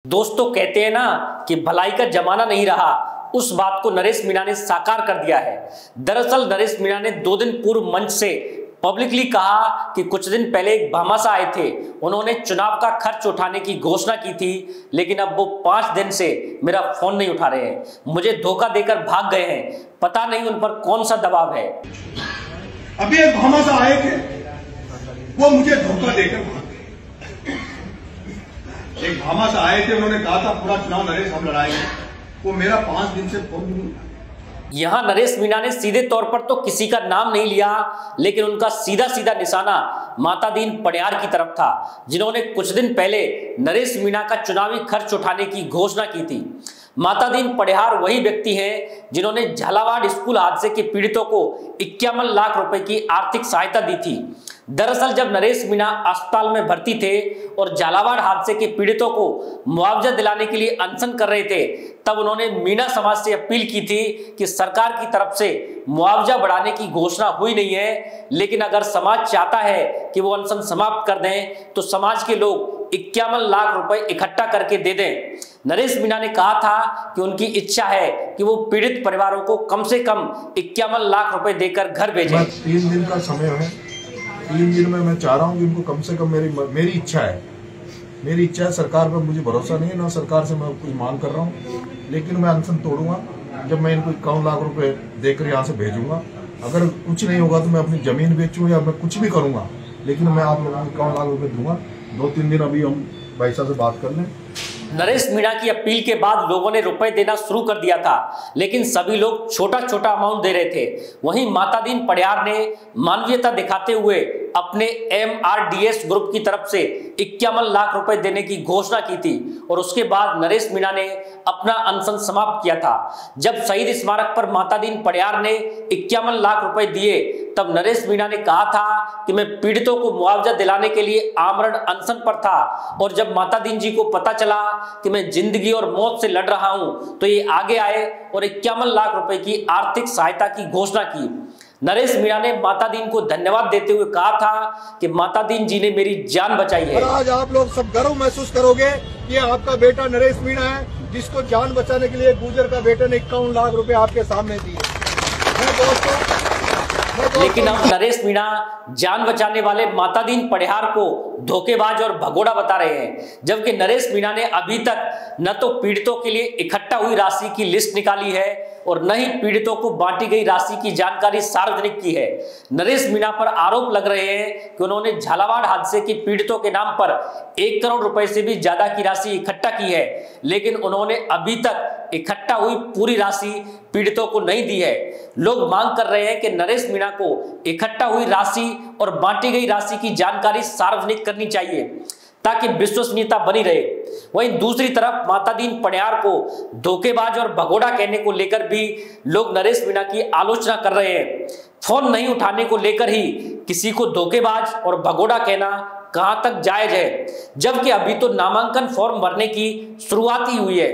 दोस्तों कहते हैं ना कि भलाई का जमाना नहीं रहा, उस बात को नरेश मीणा ने साकार कर दिया है। दरअसल नरेश मीणा ने 2 दिन पूर्व मंच से पब्लिकली कहा कि कुछ दिन पहले एक भामाशाह आए थे, उन्होंने चुनाव का खर्च उठाने की घोषणा की थी, लेकिन अब वो 5 दिन से मेरा फोन नहीं उठा रहे हैं, मुझे धोखा देकर भाग गए हैं। पता नहीं उन पर कौन सा दबाव है। अभी एक भामाशाह आए थे, वो मुझे धोखा देकर भाग गए। एक भामाशाह आए थे, उन्होंने कहा था पूरा चुनाव नरेश हम लड़ाएंगे, वो मेरा 5 दिन से फोन नहीं उठा। यहां नरेश मीणा ने सीधे तौर पर तो किसी का नाम नहीं लिया, लेकिन उनका सीधा सीधा निशाना माता दीन पडियार की तरफ था, जिन्होंने कुछ दिन पहले नरेश मीणा का चुनावी खर्च उठाने की घोषणा की थी। माता दीन पडियार वही व्यक्ति हैं जिन्होंने झालावाड़ स्कूल हादसे के पीड़ितों को 51 लाख रुपए की आर्थिक सहायता दी थी। दरअसल जब नरेश मीणा अस्पताल में भर्ती थे और झालावाड़ हादसे के पीड़ितों को मुआवजा दिलाने के लिए अनशन कर रहे थे, तब उन्होंने मीणा समाज से अपील की थी कि सरकार की तरफ से मुआवजा बढ़ाने की घोषणा हुई नहीं है, लेकिन अगर समाज चाहता है कि वो अनशन समाप्त कर दें तो समाज के लोग 51 लाख रुपए इकट्ठा करके दे दें। नरेश मीणा ने कहा था कि उनकी इच्छा है कि वो पीड़ित परिवारों को कम से कम 51 लाख रुपए देकर घर भेजें। 3 दिन का समय है, 3 दिन में मैं चाह रहा हूँ कि उनको कम से कम मेरी इच्छा है। सरकार पर मुझे भरोसा नहीं है, ना सरकार से मैं कुछ मांग कर रहा हूँ, लेकिन मैं अनशन तोड़ूंगा जब मैं इनको 51 लाख रुपए देकर यहाँ से भेजूंगा। अगर कुछ नहीं होगा तो मैं अपनी जमीन बेचूं या मैं कुछ भी करूंगा, लेकिन मैं आप लोगों को 51 लाख रुपए दूंगा। 2-3 दिन अभी हम भाई साहब से बात कर लें। नरेश मीणा की अपील के बाद लोगों ने रुपए देना शुरू कर दिया था, लेकिन सभी लोग छोटा छोटा अमाउंट दे रहे थे। वहीं माता दीन पडियार ने मानवीयता दिखाते हुए अपने MRDS ग्रुप की तरफ से 51 लाख रुपए देने की घोषणा की थी और उसके बाद नरेश मीणा ने अपना अनशन समाप्त किया था। जब शहीद स्मारक पर माता दीन पडियार ने 51 लाख रुपए दिए, तब नरेश मीणा ने कहा था कि मैं पीड़ितों को मुआवजा दिलाने के लिए आमरण अनशन पर था, और जब माता दीन जी को पता चला कि मैं जिंदगी और मौत से लड़ रहा हूं तो ये आगे आए और 51 लाख रुपए की आर्थिक सहायता की घोषणा की। नरेश मीणा ने माता दीन को धन्यवाद देते हुए कहा था कि माता दीन जी ने मेरी जान बचाई है। और आज आप लोग सब गर्व महसूस करोगे कि आपका बेटा नरेश मीणा है, जिसको जान बचाने के लिए गुजर का बेटे ने 51 लाख रुपए आपके सामने दिए। लेकिन अब नरेश मीणा जान बचाने वाले माता दीन पडियार को धोखेबाज और भगोड़ा बता रहे हैं, जबकि नरेश मीणा ने अभी तक न तो पीड़ितों के लिए इकट्ठा हुई राशि की लिस्ट निकाली है और न ही पीड़ितों को बांटी गई राशि की जानकारी सार्वजनिक की है। नरेश मीणा पर आरोप लग रहे हैं कि उन्होंने झालावाड़ हादसे के पीड़ितों के नाम पर 1 करोड़ रुपए से भी ज्यादा की राशि इकट्ठा की है, लेकिन उन्होंने अभी तक इकट्ठा हुई पूरी राशि पीड़ितों को नहीं दी है। लोग मांग कर रहे हैं कि नरेश मीणा को इकट्ठा हुई राशि और बांटी गई राशि की जानकारी सार्वजनिक करनी चाहिए ताकि विश्वसनीयता बनी रहे। वहीं दूसरी तरफ माता दीन पडियार को धोखेबाज और भगोड़ा कहने को लेकर भी लोग नरेश मीणा की आलोचना कर रहे हैं। फोन नहीं उठाने को लेकर ही किसी को धोखेबाज और भगोड़ा कहना कहां तक जायज है, जबकि अभी तो नामांकन फॉर्म भरने की शुरुआत ही हुई है।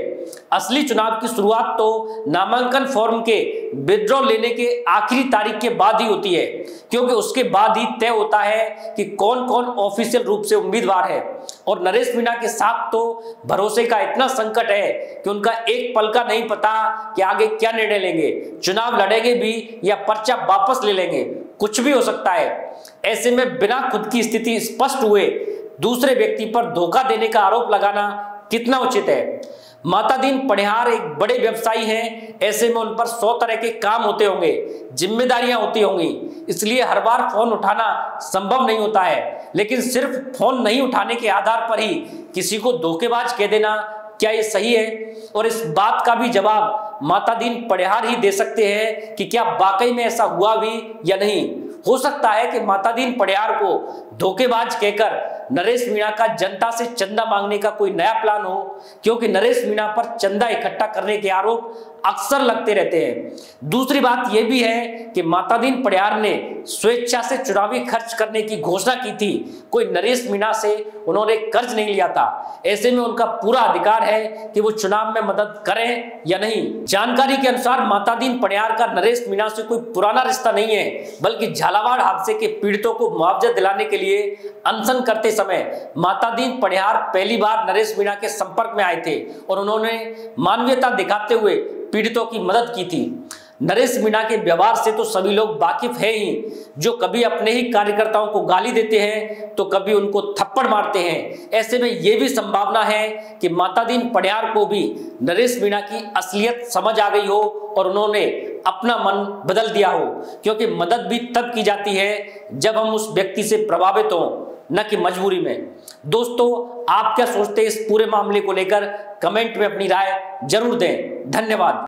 असली चुनाव की शुरुआत तो नामांकन फॉर्म के विड्रॉ लेने के आखिरी तारीख के बाद ही होती है, क्योंकि उसके बाद ही तय होता है कि कौन कौन ऑफिशियल रूप से उम्मीदवार है। और नरेश मीणा के साथ तो भरोसे का इतना संकट है कि उनका एक पल का नहीं पता कि आगे क्या निर्णय लेंगे, चुनाव लड़ेंगे भी या पर्चा वापस ले लेंगे, कुछ भी हो सकता है। ऐसे में बिना खुद की स्थिति स्पष्ट हुए दूसरे व्यक्ति पर धोखा देने का आरोप लगाना कितना उचित है। माता दीन पडियार एक बड़े व्यवसायी हैं, ऐसे में उन पर 100 तरह के काम होते होंगे, जिम्मेदारियां होती होंगी, इसलिए हर बार फोन उठाना संभव नहीं होता है। लेकिन सिर्फ फोन नहीं उठाने के आधार पर ही किसी को धोखेबाज कह देना, क्या ये सही है? और इस बात का भी जवाब माता दीन पडियार ही दे सकते हैं कि क्या वाकई में ऐसा हुआ भी या नहीं। हो सकता है कि माता दीन पडियार को धोखेबाज कहकर नरेश मीणा का जनता से चंदा मांगने का कोई नया प्लान हो, क्योंकि नरेश मीणा पर चंदा इकट्ठा करने के आरोप अक्सर लगते रहते हैं। दूसरी बात यह भी है कि माता दीन पड़ियार ने स्वेच्छा से चुनावी खर्च करने की घोषणा की थी। कोई नरेश मीणा से उन्होंने कर्ज नहीं लिया था। ऐसे में उनका पूरा अधिकार है कि वो चुनाव में मदद करें या नहीं। जानकारी के अनुसार माता दीन पड़ियार का नरेश मीणा से कोई पुराना रिश्ता नहीं है, बल्कि झालावाड़ हादसे के पीड़ितों को मुआवजा दिलाने के लिए अनशन करते समय माता दीन पड़ियार पहली बार नरेश मीणा के संपर्क में आए थे और उन्होंने मानवीयता दिखाते हुए पीड़ितों की मदद की थी। नरेश मीणा के व्यवहार से तो सभी लोग वाकिफ हैं ही, जो कभी अपने ही कार्यकर्ताओं को गाली देते हैं तो कभी उनको थप्पड़ मारते हैं। ऐसे में यह भी संभावना है कि माता दीन पड़ियार को भी नरेश मीणा की असलियत समझ आ गई हो और उन्होंने अपना मन बदल दिया हो, क्योंकि मदद भी तब की जाती है जब हम उस व्यक्ति से प्रभावित हों, न कि मजबूरी में। दोस्तों, आप क्या सोचते हैं इस पूरे मामले को लेकर? कमेंट में अपनी राय जरूर दें। धन्यवाद।